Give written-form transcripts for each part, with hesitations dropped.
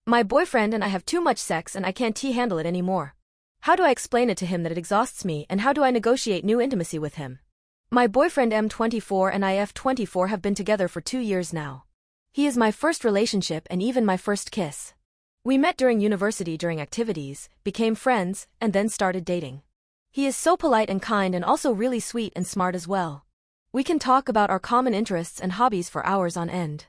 My boyfriend and I have too much sex and I can't handle it anymore. How do I explain it to him that it exhausts me, and how do I negotiate new intimacy with him? My boyfriend M24 and I F24 have been together for 2 years now. He is my first relationship and even my first kiss. We met during university during activities, became friends, and then started dating. He is so polite and kind and also really sweet and smart as well. We can talk about our common interests and hobbies for hours on end.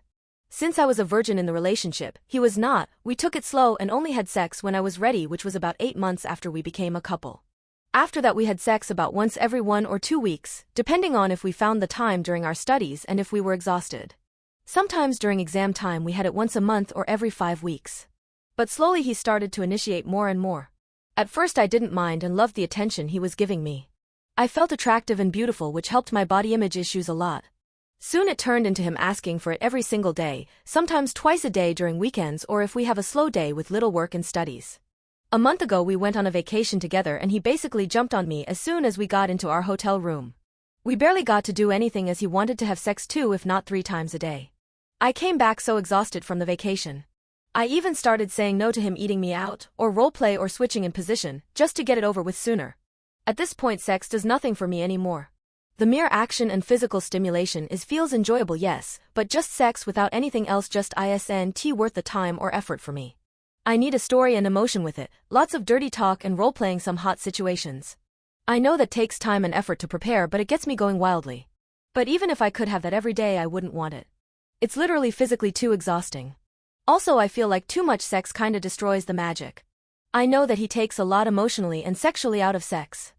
Since I was a virgin in the relationship, he was not. We took it slow and only had sex when I was ready, which was about 8 months after we became a couple. After that we had sex about once every 1 or 2 weeks, depending on if we found the time during our studies and if we were exhausted. Sometimes during exam time we had it once a month or every 5 weeks. But slowly he started to initiate more and more. At first I didn't mind and loved the attention he was giving me. I felt attractive and beautiful, which helped my body image issues a lot. Soon it turned into him asking for it every single day, sometimes twice a day during weekends or if we have a slow day with little work and studies. A month ago we went on a vacation together and he basically jumped on me as soon as we got into our hotel room. We barely got to do anything as he wanted to have sex 2 if not 3 times a day. I came back so exhausted from the vacation. I even started saying no to him eating me out, or roleplay or switching in position, just to get it over with sooner. At this point sex does nothing for me anymore. The mere action and physical stimulation feels enjoyable, yes, but just sex without anything else just isn't worth the time or effort for me. I need a story and emotion with it, lots of dirty talk and role-playing some hot situations. I know that takes time and effort to prepare, but it gets me going wildly. But even if I could have that every day I wouldn't want it. It's literally physically too exhausting. Also I feel like too much sex kinda destroys the magic. I know that he takes a lot emotionally and sexually out of sex.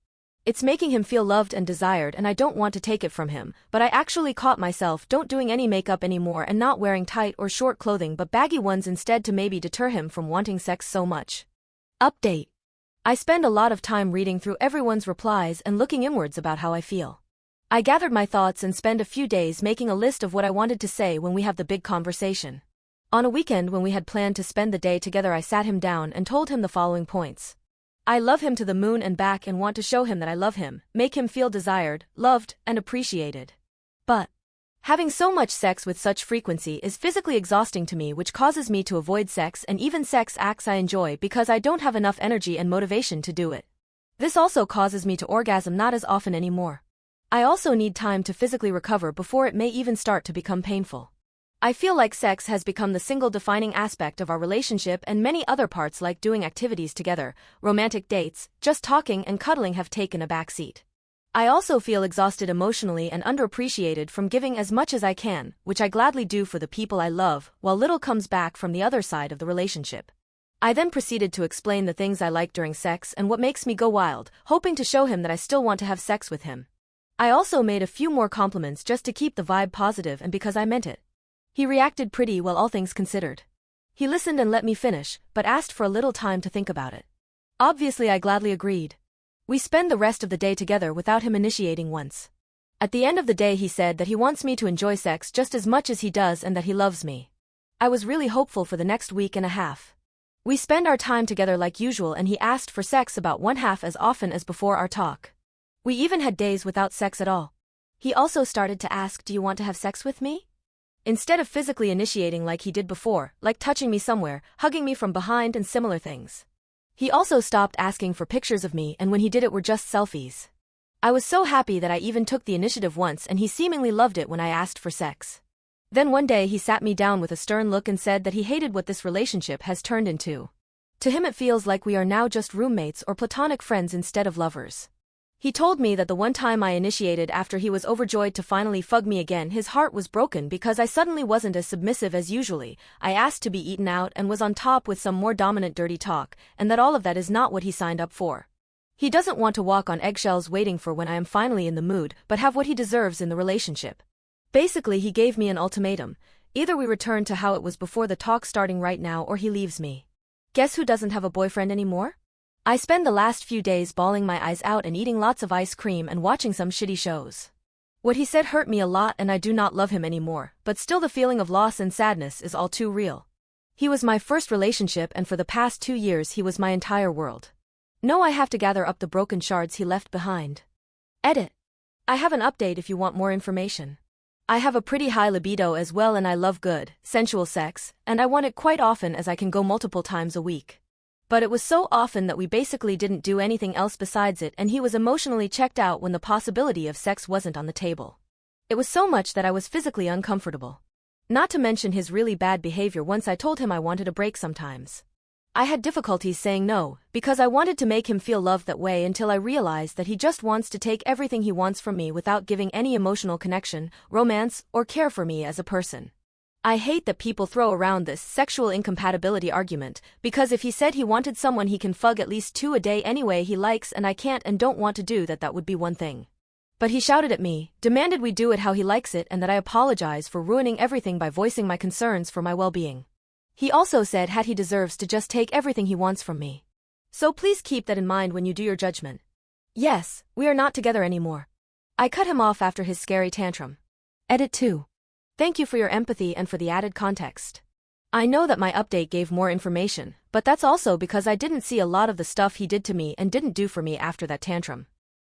It's making him feel loved and desired and I don't want to take it from him, but I actually caught myself don't doing any makeup anymore and not wearing tight or short clothing but baggy ones instead to maybe deter him from wanting sex so much. Update. I spend a lot of time reading through everyone's replies and looking inwards about how I feel. I gathered my thoughts and spend a few days making a list of what I wanted to say when we have the big conversation. On a weekend when we had planned to spend the day together I sat him down and told him the following points. I love him to the moon and back and want to show him that I love him, make him feel desired, loved, and appreciated. But having so much sex with such frequency is physically exhausting to me, which causes me to avoid sex and even sex acts I enjoy because I don't have enough energy and motivation to do it. This also causes me to orgasm not as often anymore. I also need time to physically recover before it may even start to become painful. I feel like sex has become the single defining aspect of our relationship and many other parts like doing activities together, romantic dates, just talking and cuddling have taken a backseat. I also feel exhausted emotionally and underappreciated from giving as much as I can, which I gladly do for the people I love, while little comes back from the other side of the relationship. I then proceeded to explain the things I like during sex and what makes me go wild, hoping to show him that I still want to have sex with him. I also made a few more compliments just to keep the vibe positive and because I meant it. He reacted pretty well, all things considered. He listened and let me finish, but asked for a little time to think about it. Obviously I gladly agreed. We spend the rest of the day together without him initiating once. At the end of the day he said that he wants me to enjoy sex just as much as he does and that he loves me. I was really hopeful for the next week and a half. We spend our time together like usual and he asked for sex about 1/2 as often as before our talk. We even had days without sex at all. He also started to ask, "Do you want to have sex with me?" Instead of physically initiating like he did before, like touching me somewhere, hugging me from behind and similar things. He also stopped asking for pictures of me and when he did it were just selfies. I was so happy that I even took the initiative once and he seemingly loved it when I asked for sex. Then one day he sat me down with a stern look and said that he hated what this relationship has turned into. To him it feels like we are now just roommates or platonic friends instead of lovers. He told me that the one time I initiated after he was overjoyed to finally fuck me again, his heart was broken because I suddenly wasn't as submissive as usually. I asked to be eaten out and was on top with some more dominant dirty talk, and that all of that is not what he signed up for. He doesn't want to walk on eggshells waiting for when I am finally in the mood, but have what he deserves in the relationship. Basically he gave me an ultimatum. Either we return to how it was before the talk starting right now or he leaves me. Guess who doesn't have a boyfriend anymore? I spend the last few days bawling my eyes out and eating lots of ice cream and watching some shitty shows. What he said hurt me a lot and I do not love him anymore, but still the feeling of loss and sadness is all too real. He was my first relationship and for the past 2 years he was my entire world. No, I have to gather up the broken shards he left behind. Edit. I have an update if you want more information. I have a pretty high libido as well, and I love good, sensual sex, and I want it quite often, as I can go multiple times a week. But it was so often that we basically didn't do anything else besides it, and he was emotionally checked out when the possibility of sex wasn't on the table. It was so much that I was physically uncomfortable. Not to mention his really bad behavior once I told him I wanted a break sometimes. I had difficulties saying no, because I wanted to make him feel loved that way, until I realized that he just wants to take everything he wants from me without giving any emotional connection, romance, or care for me as a person. I hate that people throw around this sexual incompatibility argument, because if he said he wanted someone he can fuck at least 2 a day anyway he likes and I can't and don't want to do that, that would be one thing. But he shouted at me, demanded we do it how he likes it, and that I apologize for ruining everything by voicing my concerns for my well-being. He also said he deserves to just take everything he wants from me. So please keep that in mind when you do your judgment. Yes, we are not together anymore. I cut him off after his scary tantrum. Edit 2. Thank you for your empathy and for the added context. I know that my update gave more information, but that's also because I didn't see a lot of the stuff he did to me and didn't do for me after that tantrum.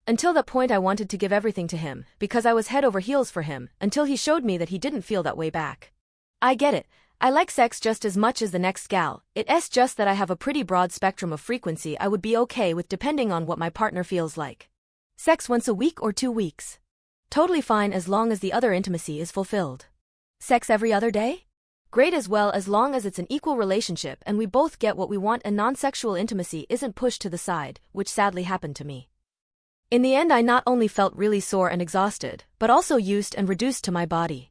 Until that point I wanted to give everything to him, because I was head over heels for him, until he showed me that he didn't feel that way back. I get it. I like sex just as much as the next gal, it's just that I have a pretty broad spectrum of frequency I would be okay with depending on what my partner feels like. Sex once a week or 2 weeks. Totally fine as long as the other intimacy is fulfilled. Sex every other day? Great as well, as long as it's an equal relationship and we both get what we want and non-sexual intimacy isn't pushed to the side, which sadly happened to me. In the end I not only felt really sore and exhausted, but also used and reduced to my body.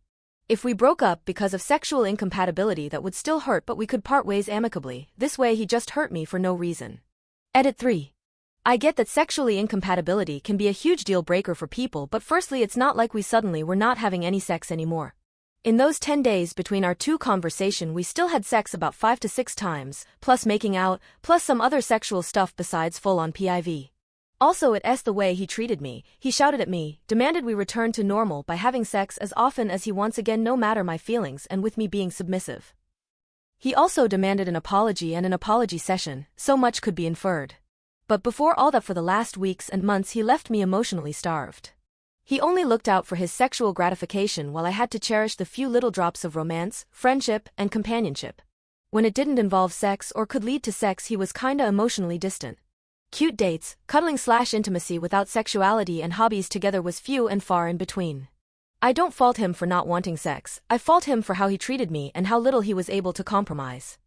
If we broke up because of sexual incompatibility, that would still hurt, but we could part ways amicably. This way he just hurt me for no reason. Edit 3. I get that sexually incompatibility can be a huge deal breaker for people, but firstly it's not like we suddenly were not having any sex anymore. In those 10 days between our 2 conversations we still had sex about 5 to 6 times, plus making out, plus some other sexual stuff besides full-on PIV. Also it's the way he treated me. He shouted at me, demanded we return to normal by having sex as often as he wants again, no matter my feelings, and with me being submissive. He also demanded an apology and an apology session, so much could be inferred. But before all that, for the last weeks and months he left me emotionally starved. He only looked out for his sexual gratification while I had to cherish the few little drops of romance, friendship, and companionship. When it didn't involve sex or could lead to sex, he was kinda emotionally distant. Cute dates, cuddling/intimacy without sexuality, and hobbies together was few and far in between. I don't fault him for not wanting sex, I fault him for how he treated me and how little he was able to compromise.